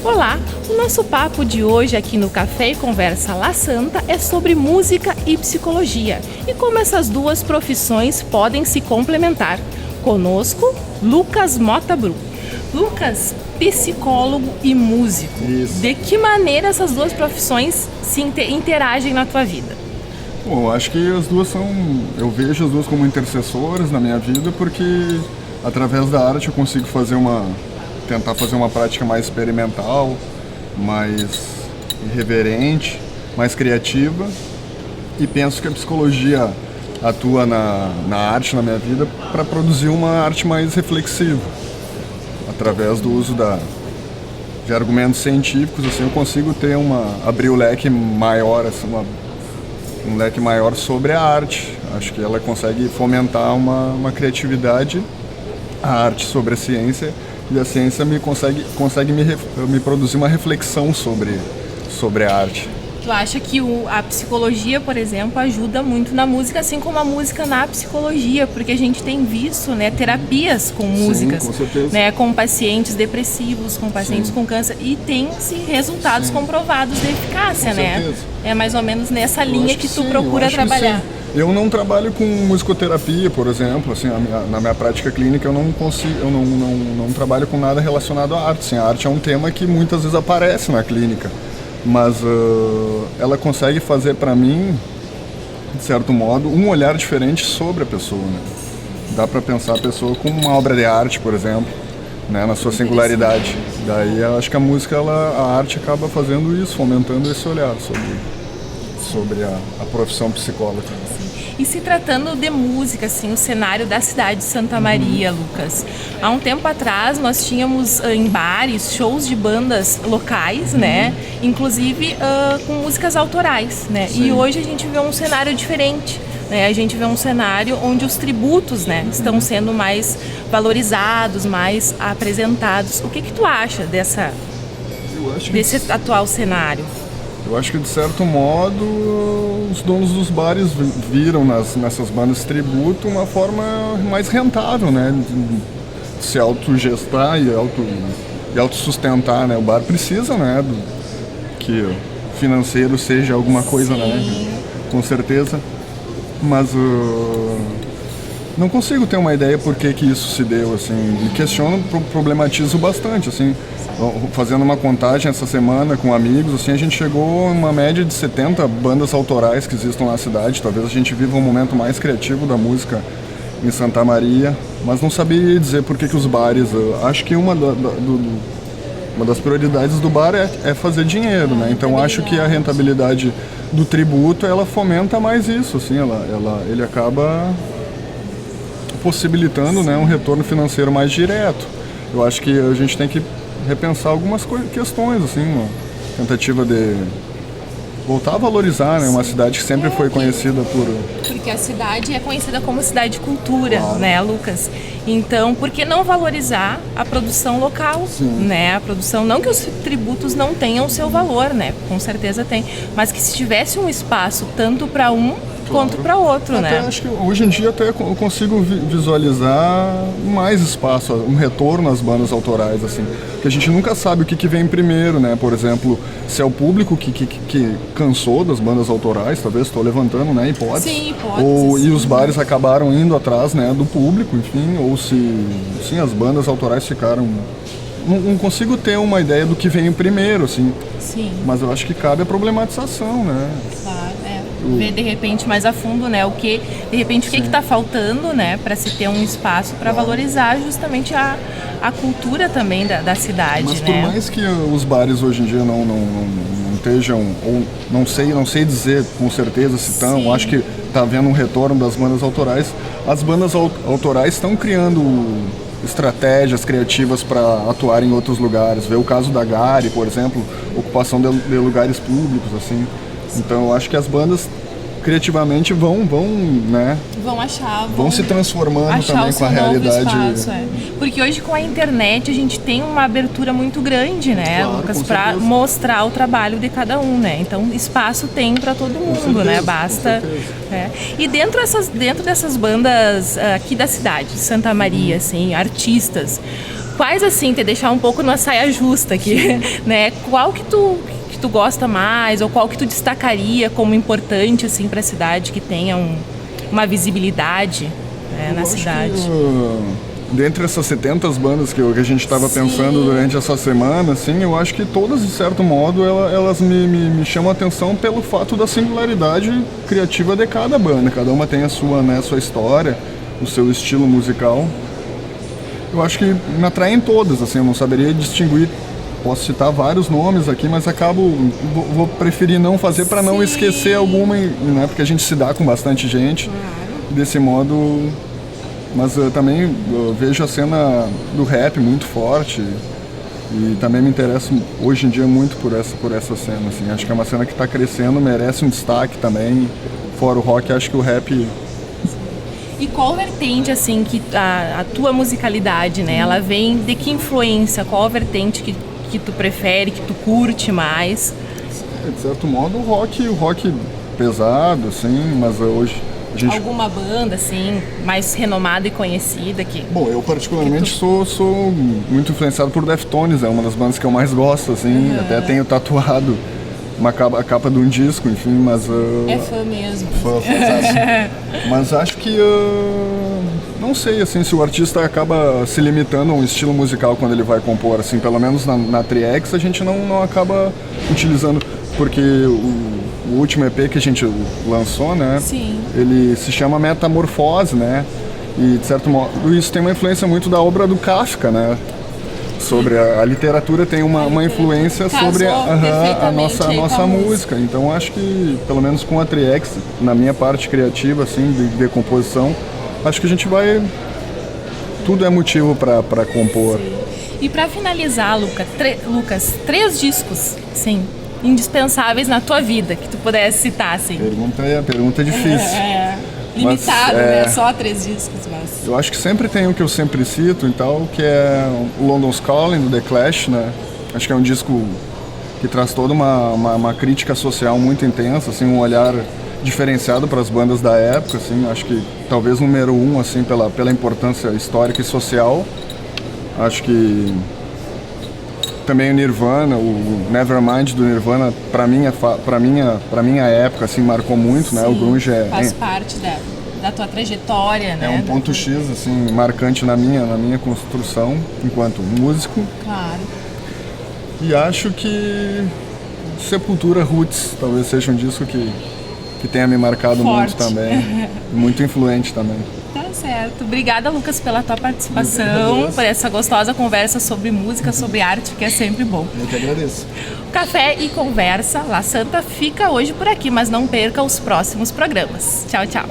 Olá, o nosso papo de hoje aqui no Café e Conversa La Santa é sobre música e psicologia e como essas duas profissões podem se complementar. Conosco, Lucas Mota Bru. Lucas, psicólogo e músico. Isso. De que maneira essas duas profissões se interagem na tua vida? Bom, eu acho que as duas eu vejo as duas como intercessoras na minha vida, porque através da arte eu consigo tentar fazer uma prática mais experimental, mais irreverente, mais criativa, e penso que a psicologia atua na arte, na minha vida, para produzir uma arte mais reflexiva. Através do uso de argumentos científicos, assim, eu consigo abrir o leque maior, assim, um leque maior sobre a arte. Acho que ela consegue fomentar uma criatividade, a arte sobre a ciência, e a ciência consegue me produzir uma reflexão sobre a arte. Tu acha que a psicologia, por exemplo, ajuda muito na música, assim como a música na psicologia, porque a gente tem visto, né, terapias com músicas, com certeza. Né, com pacientes depressivos, com pacientes com câncer, e tem-se resultados comprovados de eficácia, Com né? certeza. É mais ou menos nessa linha que tu sim, procura trabalhar. Eu não trabalho com musicoterapia, por exemplo, assim, na minha prática clínica eu não trabalho com nada relacionado à arte. Assim, a arte é um tema que muitas vezes aparece na clínica, mas ela consegue fazer para mim, de certo modo, um olhar diferente sobre a pessoa, né? Dá para pensar a pessoa como uma obra de arte, por exemplo, né, na sua singularidade. Daí eu acho que a música, a arte acaba fazendo isso, fomentando esse olhar sobre a profissão psicóloga. E se tratando de música, assim, o cenário da cidade de Santa Maria, Lucas. Há um tempo atrás nós tínhamos em bares shows de bandas locais, né? Inclusive com músicas autorais, né? Sim. E hoje a gente vê um cenário diferente. Né? A gente vê um cenário onde os tributos, né, estão sendo mais valorizados, mais apresentados. O que tu acha desse atual cenário? Eu acho que, de certo modo, os donos dos bares viram nessas bandas de tributo uma forma mais rentável, né? De se autogestar e autossustentar, né? O bar precisa, né? Que o financeiro seja alguma coisa, né? Com certeza. Mas não consigo ter uma ideia por que isso se deu, assim. Me questiono, problematizo bastante, assim. Fazendo uma contagem essa semana com amigos, assim, a gente chegou a uma média de 70 bandas autorais que existem na cidade. Talvez a gente viva um momento mais criativo da música em Santa Maria, mas não sabia dizer por que os bares... Acho que uma das prioridades do bar é fazer dinheiro, né? Então acho que a rentabilidade do tributo, ela fomenta mais isso, assim, ele acaba possibilitando, né, um retorno financeiro mais direto. Eu acho que a gente tem que repensar algumas questões, assim, uma tentativa de voltar a valorizar, né, uma cidade que sempre foi conhecida Porque a cidade é conhecida como cidade de cultura, Claro. né, Lucas? Então, por que não valorizar a produção local, né? A produção, não que os tributos não tenham o seu valor, né? Com certeza tem, mas que se tivesse um espaço tanto para um quanto para outro, até né? acho que hoje em dia até eu consigo visualizar mais espaço, um retorno às bandas autorais, assim, porque a gente nunca sabe o que vem primeiro, né? Por exemplo, se é o público que cansou das bandas autorais, talvez estou levantando, né, hipóteses. Sim, hipóteses. E os bares acabaram indo atrás, né, do público, enfim, ou se as bandas autorais ficaram... Não consigo ter uma ideia do que vem primeiro, assim. Sim. Mas eu acho que cabe a problematização, né? Claro, ver de repente mais a fundo, né, o que está faltando, né, para se ter um espaço para valorizar justamente a cultura também da cidade, mas né? Por mais que os bares hoje em dia não estejam, ou não sei dizer com certeza se estão, acho que está havendo um retorno das bandas autorais. As bandas autorais estão criando estratégias criativas para atuar em outros lugares. Vê o caso da Gari, por exemplo, ocupação de lugares públicos, assim. Então eu acho que as bandas criativamente vão, né? Vão se transformando também com a realidade. Espaço, Porque hoje com a internet a gente tem uma abertura muito grande, né, claro, Lucas, para mostrar o trabalho de cada um, né? Então espaço tem para todo mundo, né? Basta. E dentro dessas bandas aqui da cidade, de Santa Maria, assim, artistas, quais assim, te deixar um pouco numa saia justa aqui, né? Qual que tu gosta mais, ou qual que tu destacaria como importante assim para a cidade, que tenha uma visibilidade na cidade? Dentre essas 70 bandas que a gente estava pensando durante essa semana, assim, eu acho que todas, de certo modo, elas me chamam a atenção pelo fato da singularidade criativa de cada banda. Cada uma tem a sua, né, sua história, o seu estilo musical. Eu acho que me atraem todas, assim, eu não saberia distinguir. Posso citar vários nomes aqui, mas vou preferir não fazer para não esquecer alguma, né, porque a gente se dá com bastante gente. Desse modo... Mas eu também vejo a cena do rap muito forte e também me interesso hoje em dia muito por essa cena, assim. Acho que é uma cena que está crescendo, merece um destaque também. Fora o rock, acho que o rap... E qual vertente, assim, que a tua musicalidade, né, ela vem de que influência? Qual vertente que tu prefere, que tu curte mais? De certo modo, o rock pesado, assim, mas hoje... Alguma banda, assim, mais renomada e conhecida aqui? Bom, eu particularmente sou muito influenciado por Deftones, é uma das bandas que eu mais gosto, assim, até tenho tatuado a capa de um disco, enfim, mas... É fã mesmo. Mas acho que... não sei, assim, se o artista acaba se limitando a um estilo musical quando ele vai compor, assim, pelo menos na Triex a gente não acaba utilizando, porque o último EP que a gente lançou, né? Sim. Ele se chama Metamorfose, né? E, de certo modo, isso tem uma influência muito da obra do Kafka, né? Sobre a literatura tem uma influência sobre a nossa música. Então, acho que, pelo menos com a Triex, na minha parte criativa, assim, de composição, acho que a gente vai... Tudo é motivo para compor. Sim. E para finalizar, Lucas, 3 discos, sim, indispensáveis na tua vida, que tu pudesse citar, assim. Pergunta difícil. Limitado, né? Só 3 discos, mas... Eu acho que sempre tem o que eu sempre cito, então, que é o London's Calling, do The Clash, né? Acho que é um disco que traz toda uma crítica social muito intensa, assim, um olhar diferenciado para as bandas da época, assim. Acho que talvez número 1, assim, pela importância histórica e social. Acho que também o Nirvana, o Nevermind do Nirvana, para minha época, assim, marcou muito, né? O grunge faz parte da tua trajetória, né? É um ponto X, assim, marcante na minha construção enquanto músico. Claro. E acho que Sepultura Roots talvez seja um disco que tenha me marcado muito também. Muito influente também. Tá certo. Obrigada, Lucas, pela tua participação, por essa gostosa conversa sobre música, sobre arte, que é sempre bom. Eu que agradeço. O Café e Conversa La Santa fica hoje por aqui, mas não perca os próximos programas. Tchau, tchau.